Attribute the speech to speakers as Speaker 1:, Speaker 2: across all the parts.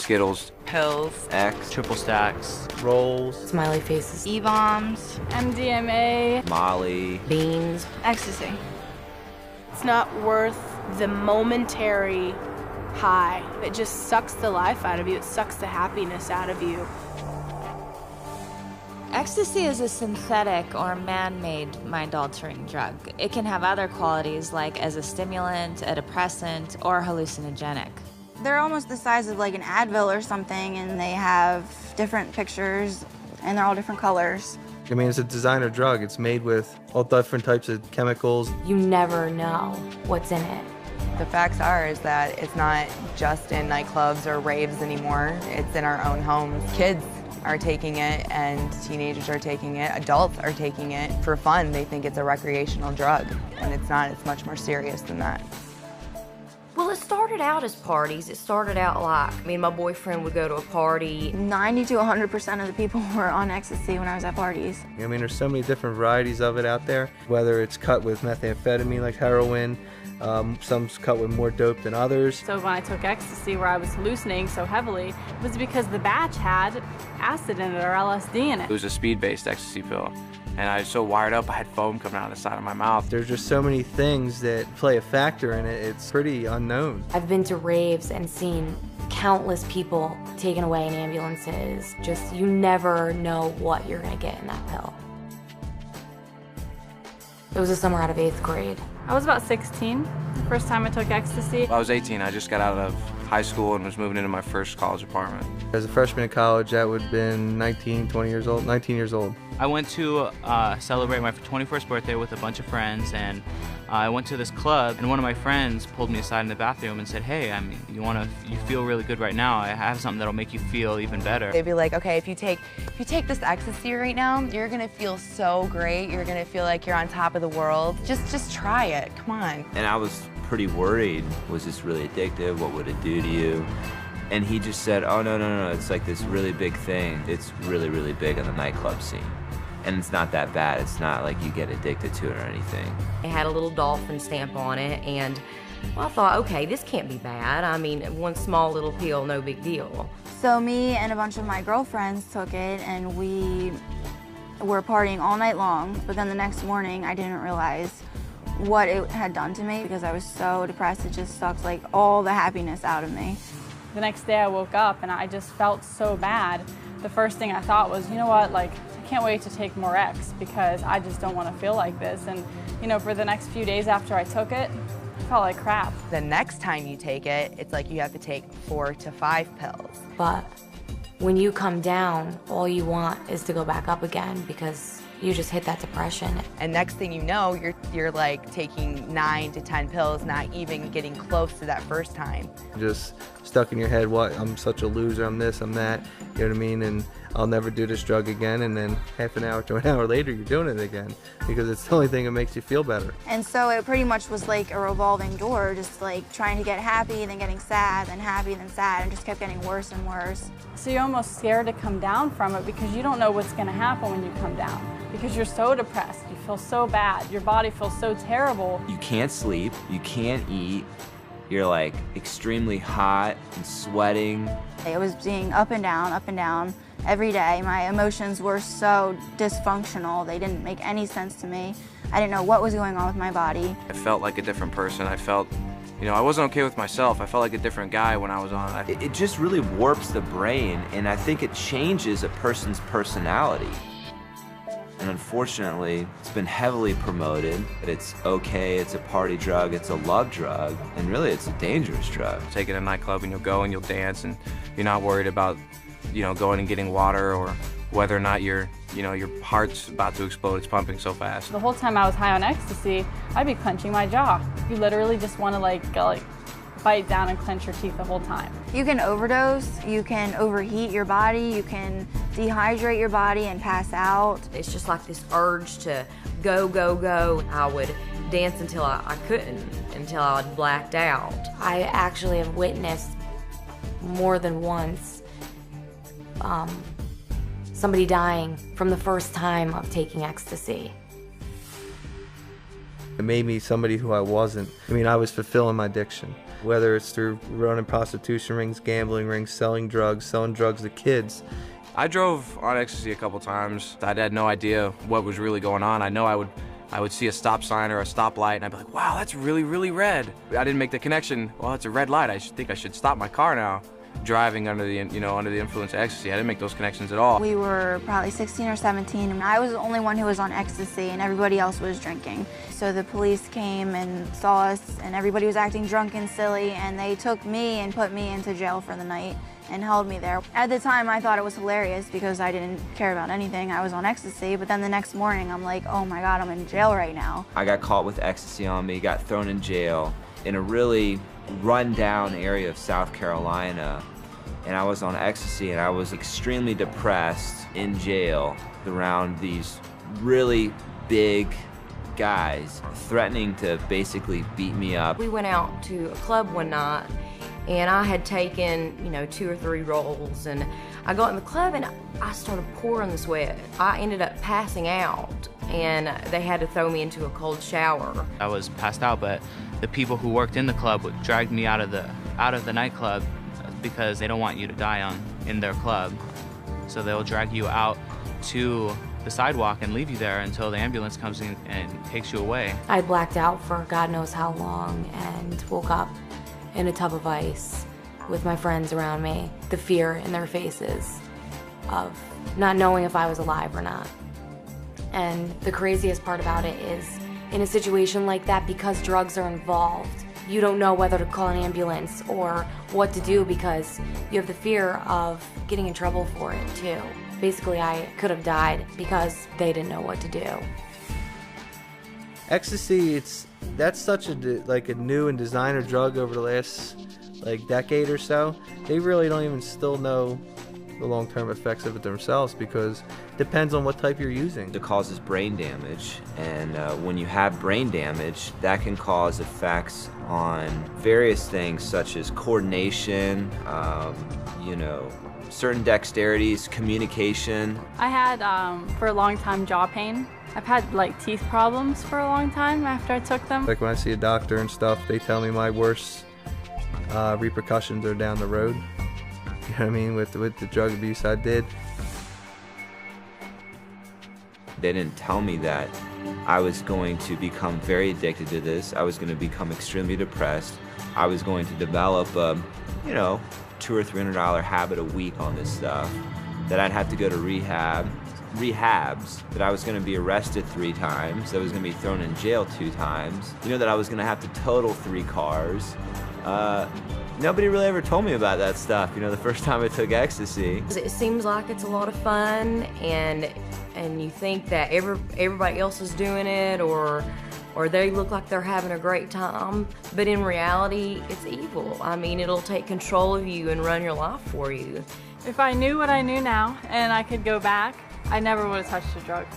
Speaker 1: Skittles,
Speaker 2: pills,
Speaker 1: X,
Speaker 3: triple stacks,
Speaker 4: rolls,
Speaker 5: smiley faces,
Speaker 2: E-bombs,
Speaker 6: MDMA,
Speaker 1: Molly,
Speaker 5: beans,
Speaker 2: ecstasy.
Speaker 6: it's not worth the momentary high. It just sucks the life out of you. It sucks the happiness out of you.
Speaker 7: Ecstasy is a synthetic or man-made mind-altering drug. It can have other qualities like as a stimulant, a depressant, or hallucinogenic.
Speaker 8: They're almost the size of like an Advil or something, and they have different pictures, and they're all different colors.
Speaker 4: I mean, it's a designer drug. It's made with all different types of chemicals.
Speaker 5: you never know what's in it.
Speaker 2: The facts are is that it's not just in nightclubs or raves anymore. It's in our own homes. Kids are taking it, and teenagers are taking it. Adults are taking it for fun. They think it's a recreational drug, and it's not. It's much more serious than that.
Speaker 5: Well, it started out as parties. It started out like, me and my boyfriend would go to a party.
Speaker 8: 90 to 100% of the people were on ecstasy when I was at parties.
Speaker 4: I mean, there's so many different varieties of it out there, whether it's cut with methamphetamine like heroin, some's cut with more dope than others.
Speaker 6: So when I took ecstasy, where I was hallucinating so heavily, it was because the batch had acid in it or LSD in
Speaker 1: it
Speaker 6: it.
Speaker 1: was a speed-based ecstasy pill. And I was so wired up, I had foam coming out of the side of my mouth.
Speaker 4: There's just so many things that play a factor in it. It's pretty unknown.
Speaker 5: I've been to raves and seen countless people taken away in ambulances. Just, you never know what you're gonna get in that pill. It was the summer out of 8th grade.
Speaker 6: I was about 16, the first time I took ecstasy.
Speaker 1: I was 18, I just got out of high school and was moving into my first college apartment.
Speaker 4: As a freshman in college, that would have been 19 years old.
Speaker 3: I went to celebrate my 21st birthday with a bunch of friends, and I went to this club, and one of my friends pulled me aside in the bathroom and said, hey, I mean, you feel really good right now. I have something that'll make you feel even better.
Speaker 2: They'd be like, okay, if you take this ecstasy right now, you're gonna feel so great. You're gonna feel like you're on top of the world. Just try it, come on.
Speaker 9: And I was pretty worried. Was this really addictive? What would it do to you? And he just said, oh, no, it's like this really big thing. It's really, really big on the nightclub scene. And it's not that bad. It's not like you get addicted to it or anything.
Speaker 5: It had a little dolphin stamp on it, and well, I thought, okay, this can't be bad. I mean, one small little pill, no big deal.
Speaker 8: So me and a bunch of my girlfriends took it, and we were partying all night long, but then the next morning I didn't realize what it had done to me because I was so depressed. It just sucked like all the happiness out of me.
Speaker 6: The next day I woke up and I just felt so bad. The first thing I thought was, you know what, like, I can't wait to take more X because I just don't want to feel like this. And, you know, for the next few days after I took it, I felt like crap.
Speaker 2: The next time you take it, it's like you have to take 4 to 5 pills.
Speaker 5: But when you come down, all you want is to go back up again because you just hit that depression.
Speaker 2: And next thing you know, you're like taking 9 to 10 pills, not even getting close to that first time.
Speaker 4: Just stuck in your head, what, I'm such a loser, I'm this, I'm that, you know what I mean? And I'll never do this drug again, and then half an hour to an hour later, you're doing it again because it's the only thing that makes you feel better.
Speaker 8: And so it pretty much was like a revolving door, just like trying to get happy, then getting sad, then happy, then sad, and just kept getting worse and worse.
Speaker 6: So you're almost scared to come down from it because you don't know what's going to happen when you come down. Because you're so depressed, you feel so bad, your body feels so terrible.
Speaker 9: You can't sleep, you can't eat, you're like extremely hot and sweating.
Speaker 8: I was being up and down every day. My emotions were so dysfunctional, they didn't make any sense to me. I didn't know what was going on with my body.
Speaker 1: I felt like a different person. I felt, you know, I wasn't okay with myself. I felt like a different guy when I was on it.
Speaker 9: It just really warps the brain, and I think it changes a person's personality. And unfortunately, it's been heavily promoted. It's okay, it's a party drug, it's a love drug, and really it's a dangerous drug.
Speaker 1: Take it to a nightclub and you'll go and you'll dance and you're not worried about, you know, going and getting water or whether or not your heart's about to explode, it's pumping so fast.
Speaker 6: The whole time I was high on ecstasy, I'd be clenching my jaw. You literally just want to go bite down and clench your teeth the whole time.
Speaker 8: You can overdose, you can overheat your body, you can dehydrate your body and pass out.
Speaker 5: It's just like this urge to go, go, go. I would dance until I couldn't, until I blacked out. I actually have witnessed more than once somebody dying from the first time of taking ecstasy.
Speaker 4: It made me somebody who I wasn't. I mean, I was fulfilling my addiction. whether it's through running prostitution rings, gambling rings, selling drugs to kids.
Speaker 1: I drove on ecstasy a couple times. I had no idea what was really going on. I know I would see a stop sign or a stoplight and I'd be like, wow, that's really, really red. I didn't make the connection, well, it's a red light. I think I should stop my car now. Driving under the influence of ecstasy, I didn't make those connections at all.
Speaker 8: We were probably 16 or 17, and I was the only one who was on ecstasy, and everybody else was drinking. So the police came and saw us, and everybody was acting drunk and silly, and they took me and put me into jail for the night and held me there. At the time, I thought it was hilarious because I didn't care about anything. I was on ecstasy, but then the next morning, I'm like, oh my God, I'm in jail right now.
Speaker 9: I got caught with ecstasy on me, got thrown in jail in a really run-down area of South Carolina, and I was on ecstasy, and I was extremely depressed in jail around these really big guys threatening to basically beat me up.
Speaker 5: We went out to a club one night, and I had taken, 2 or 3 rolls, and I got in the club and I started pouring the sweat. I ended up passing out, and they had to throw me into a cold shower.
Speaker 3: I was passed out, but the people who worked in the club dragged me out of the nightclub because they don't want you to die in their club. So they'll drag you out to the sidewalk and leave you there until the ambulance comes in and takes you away.
Speaker 5: I blacked out for God knows how long and woke up in a tub of ice with my friends around me, the fear in their faces of not knowing if I was alive or not. And the craziest part about it is, in a situation like that, because drugs are involved, you don't know whether to call an ambulance or what to do because you have the fear of getting in trouble for it too. Basically, I could have died because they didn't know what to do.
Speaker 4: Ecstasy, that's such a new and designer drug over the last decade or so. They really don't even still know the long-term effects of it themselves because it depends on what type you're using.
Speaker 9: It causes brain damage, and when you have brain damage, that can cause effects on various things such as coordination, certain dexterities, communication.
Speaker 6: I had, for a long time, jaw pain. I've had teeth problems for a long time after I took them.
Speaker 4: Like when I see a doctor and stuff, they tell me my worst repercussions are down the road. You know what I mean? With the drug abuse I did.
Speaker 9: They didn't tell me that I was going to become very addicted to this. I was going to become extremely depressed. I was going to develop a, $200 or $300 habit a week on this stuff. That I'd have to go to rehabs. That I was going to be arrested 3 times. That I was going to be thrown in jail 2 times. That I was going to have to total 3 cars. Nobody really ever told me about that stuff, the first time I took ecstasy.
Speaker 5: It seems like it's a lot of fun, and you think that everybody else is doing it, or they look like they're having a great time, but in reality, it's evil. I mean, it'll take control of you and run your life for you.
Speaker 6: If I knew what I knew now, and I could go back, I never would have touched a drug.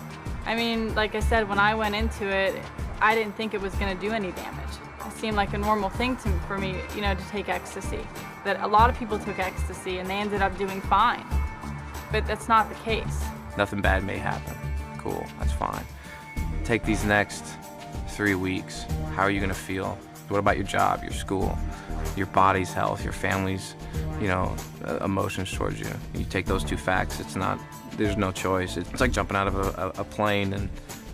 Speaker 6: I mean, like I said, when I went into it, I didn't think it was going to do any damage. It seemed like a normal thing for me, to take ecstasy. That a lot of people took ecstasy and they ended up doing fine. But that's not the case.
Speaker 1: Nothing bad may happen. Cool, that's fine. Take these next 3 weeks. How are you gonna feel? What about your job, your school, your body's health, your family's, emotions towards you? You take those 2 facts, there's no choice. It's like jumping out of a plane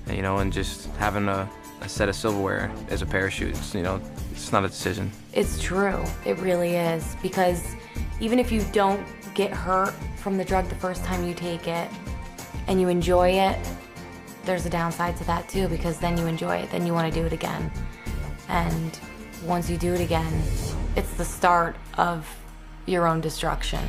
Speaker 1: and just having a set of silverware as a parachute. It's not a decision.
Speaker 5: It's true. It really is. Because even if you don't get hurt from the drug the first time you take it and you enjoy it, there's a downside to that too, because then you enjoy it, then you want to do it again. And once you do it again, it's the start of your own destruction.